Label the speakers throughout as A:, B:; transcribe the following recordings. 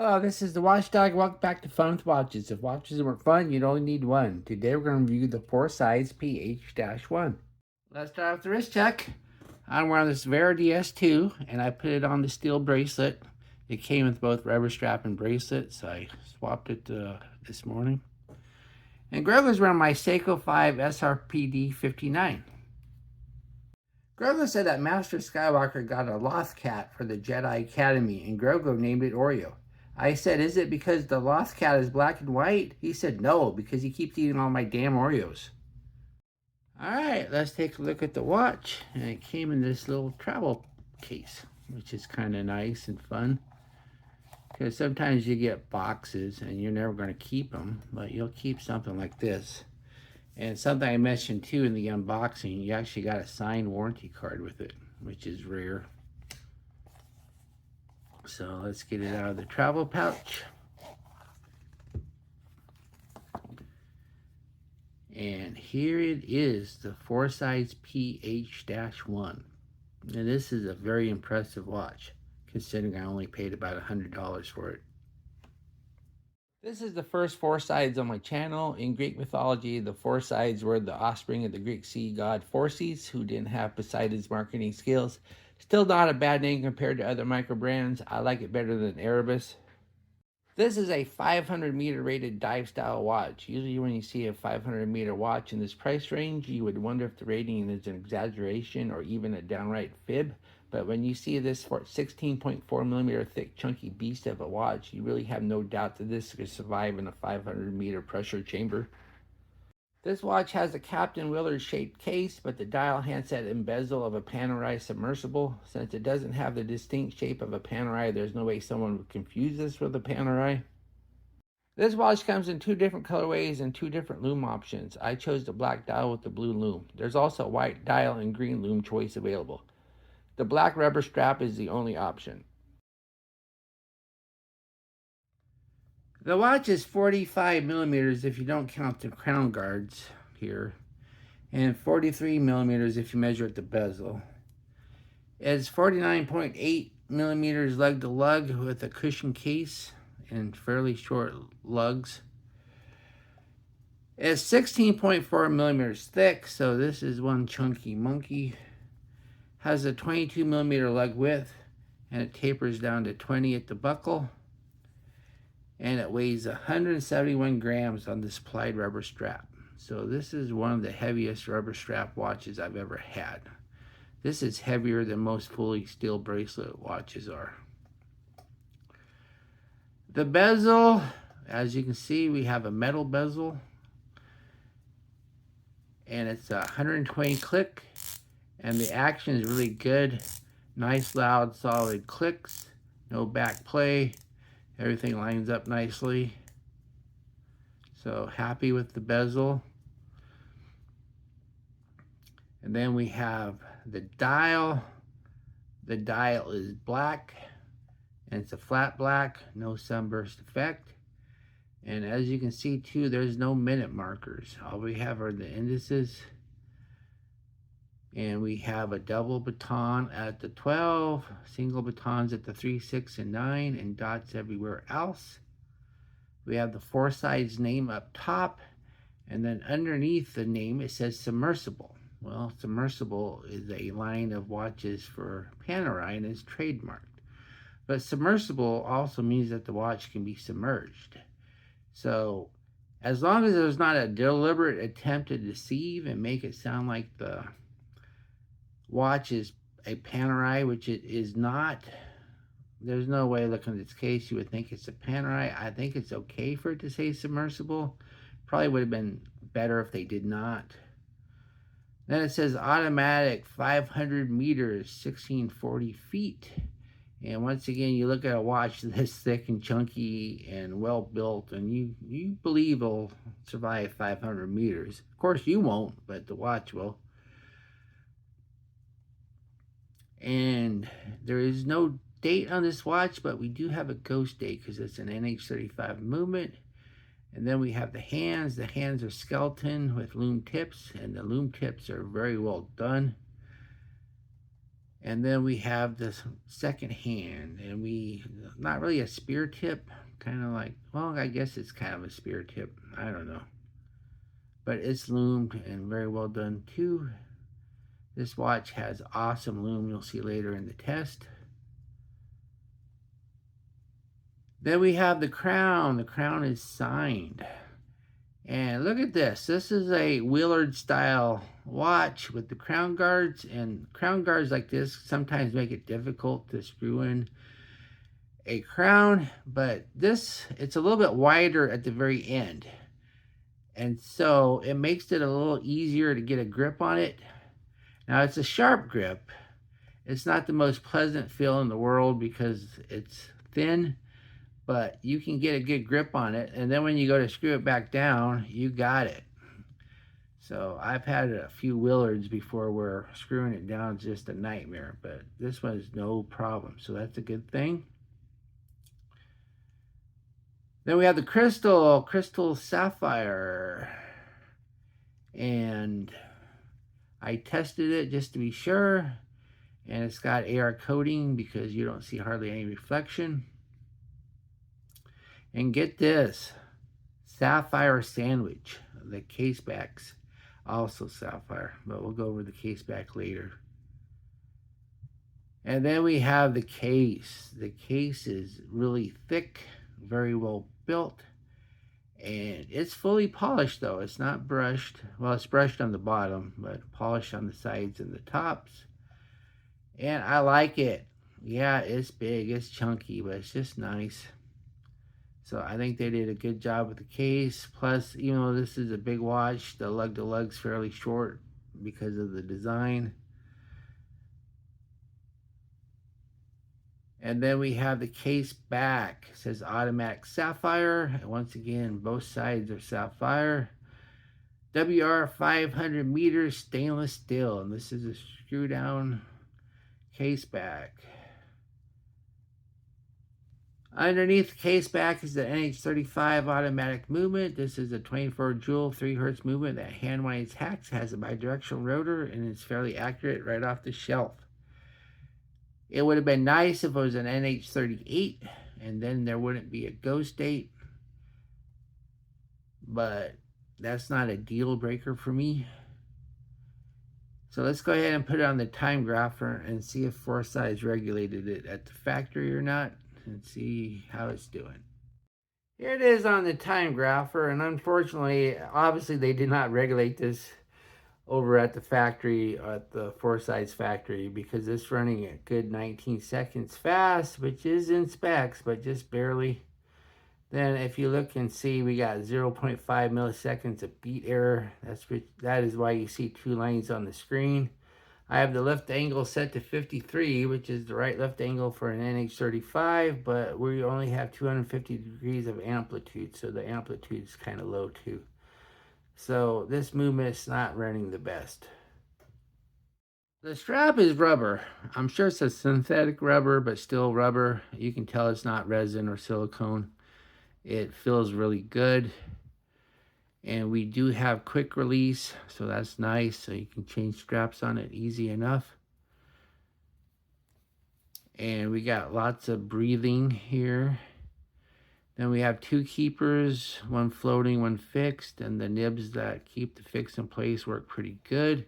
A: Hello, this is the Watchdog. Welcome back to Fun with Watches. If watches were fun, you'd only need one. Today we're going to review the Phorcydes PH-1. Let's start with the wrist check. I'm wearing this Verity S2, and I put it on the steel bracelet. It came with both rubber strap and bracelet, so I swapped it this morning. And Grover's wearing my Seiko 5 SRPD 59. Grogu said that Master Skywalker got a Loth cat for the Jedi Academy, and Grogu named it Oreo. I said, is it because the Loth cat is black and white? He said, no, because he keeps eating all my damn Oreos. All right, let's take a look at the watch. And it came in this little travel case, which is kind of nice and fun. Because sometimes you get boxes and you're never going to keep them, but you'll keep something like this. And something I mentioned too in the unboxing, you actually got a signed warranty card with it, which is rare. So let's get it out of the travel pouch. And here it is, the Phorcydes PH-1. And this is a very impressive watch, considering I only paid about $100 for it. This is the first Phorcydes on my channel. In Greek mythology, the Phorcydes were the offspring of the Greek sea god Phorcys, who didn't have Poseidon's marketing skills. Still not a bad name compared to other micro brands. I like it better than Erebus. This is a 500 meter rated dive style watch. Usually when you see a 500 meter watch in this price range, you would wonder if the rating is an exaggeration or even a downright fib. But when you see this 16.4 millimeter thick chunky beast of a watch, you really have no doubt that this could survive in a 500 meter pressure chamber. This watch has a Captain Willard shaped case, but the dial, handset, and bezel of a Panerai submersible. Since it doesn't have the distinct shape of a Panerai, there's no way someone would confuse this with a Panerai. This watch comes in two different colorways and two different lume options. I chose the black dial with the blue lume. There's also a white dial and green lume choice available. The black rubber strap is the only option. The watch is 45 millimeters if you don't count the crown guards here, and 43 millimeters if you measure at the bezel. It's 49.8 millimeters lug to lug with a cushion case and fairly short lugs. It's 16.4 millimeters thick, so this is one chunky monkey. Has a 22 millimeter lug width, and it tapers down to 20 at the buckle. And it weighs 171 grams on this plied rubber strap. So this is one of the heaviest rubber strap watches I've ever had. This is heavier than most fully steel bracelet watches are. The bezel, as you can see, we have a metal bezel. And it's a 120 click. And the action is really good. Nice, loud, solid clicks. No back play. Everything lines up nicely. So happy with the bezel. And then we have the dial. The dial is black, and it's a flat black, no sunburst effect. And as you can see too, there's no minute markers. All we have are the indices. And we have a double baton at the 12, single batons at the 3, 6, and 9, and dots everywhere else. We have the Phorcydes name up top, and then underneath the name it says submersible. Well, submersible is a line of watches for Panerai and is trademarked. But submersible also means that the watch can be submerged. So as long as there's not a deliberate attempt to deceive and make it sound like the watch is a Panerai, which it is not. There's no way looking at this case you would think it's a Panerai. I think it's okay for it to say submersible. Probably would have been better if they did not. Then it says automatic 500 meters, 1640 feet. And once again, you look at a watch this thick and chunky and well built, and you believe it'll survive 500 meters. Of course you won't, but the watch will. And there is no date on this watch, but we do have a ghost date because it's an NH35 movement. And then we have the hands. The hands are skeleton with lume tips, and the lume tips are very well done. And then we have this second hand, and not really a spear tip, kind of like, well, I guess it's kind of a spear tip. I don't know. But it's loomed and very well done too. This watch has awesome lume, you'll see later in the test. Then we have the crown. The crown is signed. And look at this. This is a Willard style watch with the crown guards. And crown guards like this sometimes make it difficult to screw in a crown. But this, it's a little bit wider at the very end. And so it makes it a little easier to get a grip on it. Now it's a sharp grip. It's not the most pleasant feel in the world because it's thin, but you can get a good grip on it. And then when you go to screw it back down, you got it. So I've had a few Willards before where screwing it down is just a nightmare, but this one's no problem. So that's a good thing. Then we have the crystal sapphire. And I tested it just to be sure. And it's got AR coating because you don't see hardly any reflection. And get this, sapphire sandwich. The case backs also sapphire, but we'll go over the case back later. And then we have the case. The case is really thick, very well built, and it's fully polished though. It's not brushed. Well, it's brushed on the bottom, but polished on the sides and the tops. And I like it. Yeah, it's big, it's chunky, but it's just nice. So I think they did a good job with the case. Plus, you know, this is a big watch. The lug to lug's fairly short because of the design. And then we have the case back. It says automatic sapphire. And once again, both sides are sapphire. WR 500 meters stainless steel. And this is a screw down case back. Underneath the case back is the NH35 automatic movement. This is a 24 joule 3 hertz movement that hand winds hacks, has a bidirectional rotor, and is fairly accurate right off the shelf. It would have been nice if it was an NH38, and then there wouldn't be a ghost date. But that's not a deal breaker for me. So let's go ahead and put it on the time grapher and see if Phorcydes regulated it at the factory or not, and see how it's doing. Here it is on the time grapher, and unfortunately, obviously they did not regulate this over at the factory, at the Phorcydes factory, because it's running a good 19 seconds fast, which is in specs, but just barely. Then if you look and see, we got 0.5 milliseconds of beat error. That is why you see 2 lines on the screen. I have the lift angle set to 53, which is the right lift angle for an NH35, but we only have 250 degrees of amplitude, so the amplitude is kind of low too. So this movement is not running the best. The strap is rubber. I'm sure it's a synthetic rubber, but still rubber. You can tell it's not resin or silicone. It feels really good. And we do have quick release, so that's nice. So you can change straps on it easy enough. And we got lots of breathing here. Then we have 2 keepers, one floating, one fixed, and the nibs that keep the fix in place work pretty good.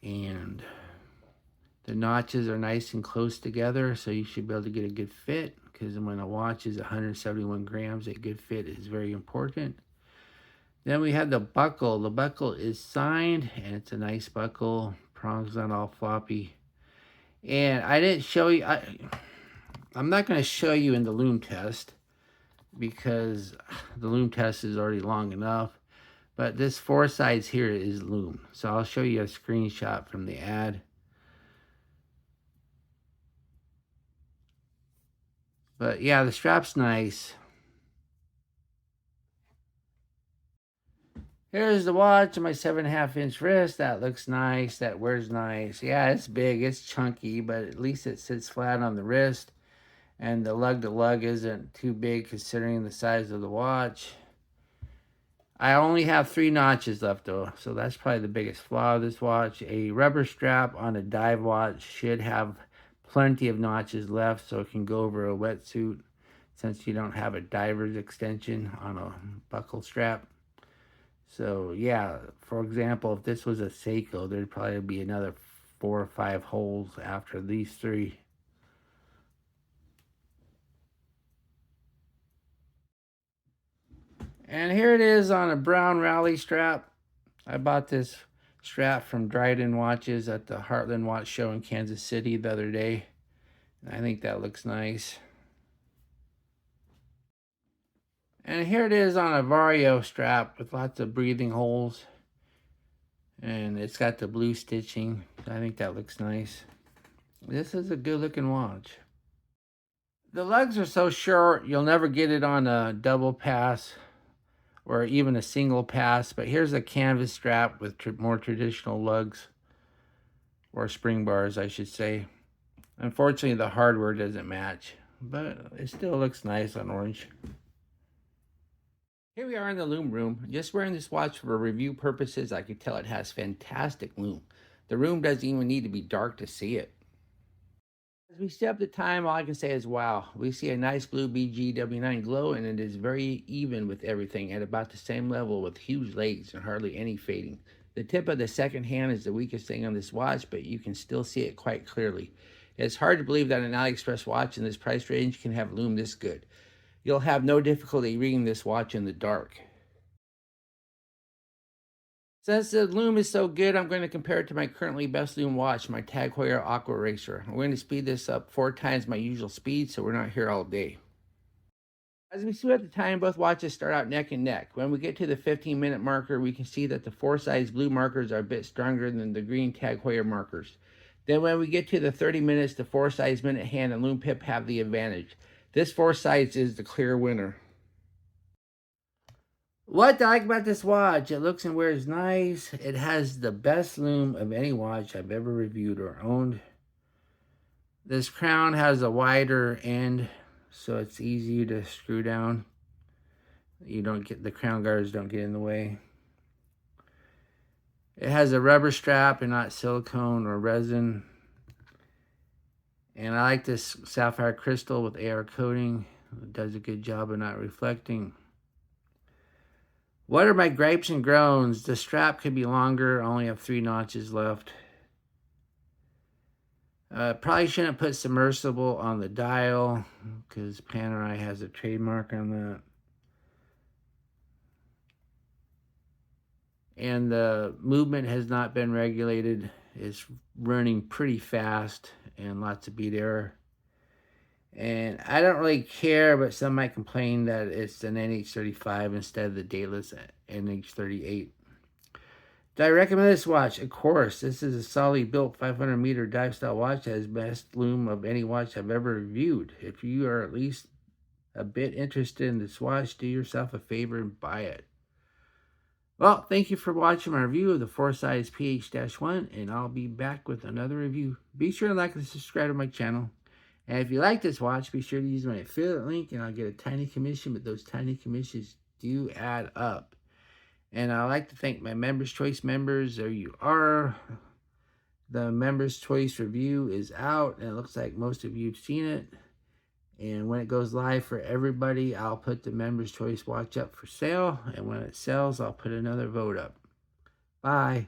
A: And the notches are nice and close together, so you should be able to get a good fit, because when a watch is 171 grams, a good fit is very important. Then we have the buckle. The buckle is signed, and it's a nice buckle. Prongs not all floppy. And I didn't show you, I'm not going to show you in the Lume test, because the Lume test is already long enough. But this Phorcydes here is Lume. So I'll show you a screenshot from the ad. But yeah, the strap's nice. Here's the watch on my 7.5 inch wrist. That looks nice. That wears nice. Yeah, it's big. It's chunky, but at least it sits flat on the wrist. And the lug to lug isn't too big considering the size of the watch. I only have 3 notches left though, so that's probably the biggest flaw of this watch. A rubber strap on a dive watch should have plenty of notches left so it can go over a wetsuit, since you don't have a diver's extension on a buckle strap. So yeah, for example, if this was a Seiko, there'd probably be another 4 or 5 holes after these 3. And here it is on a brown rally strap. I bought this strap from Dryden Watches at the Heartland Watch Show in Kansas City the other day. I think that looks nice. And here it is on a Vario strap with lots of breathing holes. And it's got the blue stitching. I think that looks nice. This is a good looking watch. The lugs are so short, you'll never get it on a double pass or even a single pass. But here's a canvas strap with more traditional lugs, or spring bars, I should say. Unfortunately, the hardware doesn't match, but it still looks nice on orange. Here we are in the Lume room. Just wearing this watch for review purposes. I can tell it has fantastic lume. The room doesn't even need to be dark to see it. As we step the time, all I can say is wow. We see a nice blue BGW9 glow, and it is very even with everything at about the same level with huge legs and hardly any fading. The tip of the second hand is the weakest thing on this watch, but you can still see it quite clearly. It's hard to believe that an AliExpress watch in this price range can have lume this good. You'll have no difficulty reading this watch in the dark. Since the lume is so good, I'm going to compare it to my currently best lume watch, my Tag Heuer Aqua Racer. I'm going to speed this up 4 times my usual speed, so we're not here all day. As we see at the time, both watches start out neck and neck. When we get to the 15-minute marker, we can see that the Phorcydes blue markers are a bit stronger than the green Tag Heuer markers. Then when we get to the 30 minutes, the Phorcydes minute hand and lume pip have the advantage. This Phorcydes is the clear winner. What I like about this watch, it looks and wears nice. It has the best lume of any watch I've ever reviewed or owned. This crown has a wider end, so it's easy to screw down. You don't get, the crown guards don't get in the way. It has a rubber strap and not silicone or resin. And I like this sapphire crystal with AR coating. It does a good job of not reflecting. What are my gripes and groans? The strap could be longer. I only have 3 notches left. Probably shouldn't put submersible on the dial because Panerai has a trademark on that. And the movement has not been regulated. It's running pretty fast and lots of beat error. And I don't really care, but some might complain that it's an NH35 instead of the dateless NH38. Do I recommend this watch? Of course. This is a solidly built 500-meter dive style watch that has best lume of any watch I've ever reviewed. If you are at least a bit interested in this watch, do yourself a favor and buy it. Well, thank you for watching my review of the Phorcydes PH-1, and I'll be back with another review. Be sure to like and subscribe to my channel. And if you like this watch, be sure to use my affiliate link and I'll get a tiny commission, but those tiny commissions do add up. And I'd like to thank my Members Choice members. There you are. The Members Choice review is out, and it looks like most of you have seen it. And when it goes live for everybody, I'll put the Members Choice watch up for sale. And when it sells, I'll put another vote up. Bye.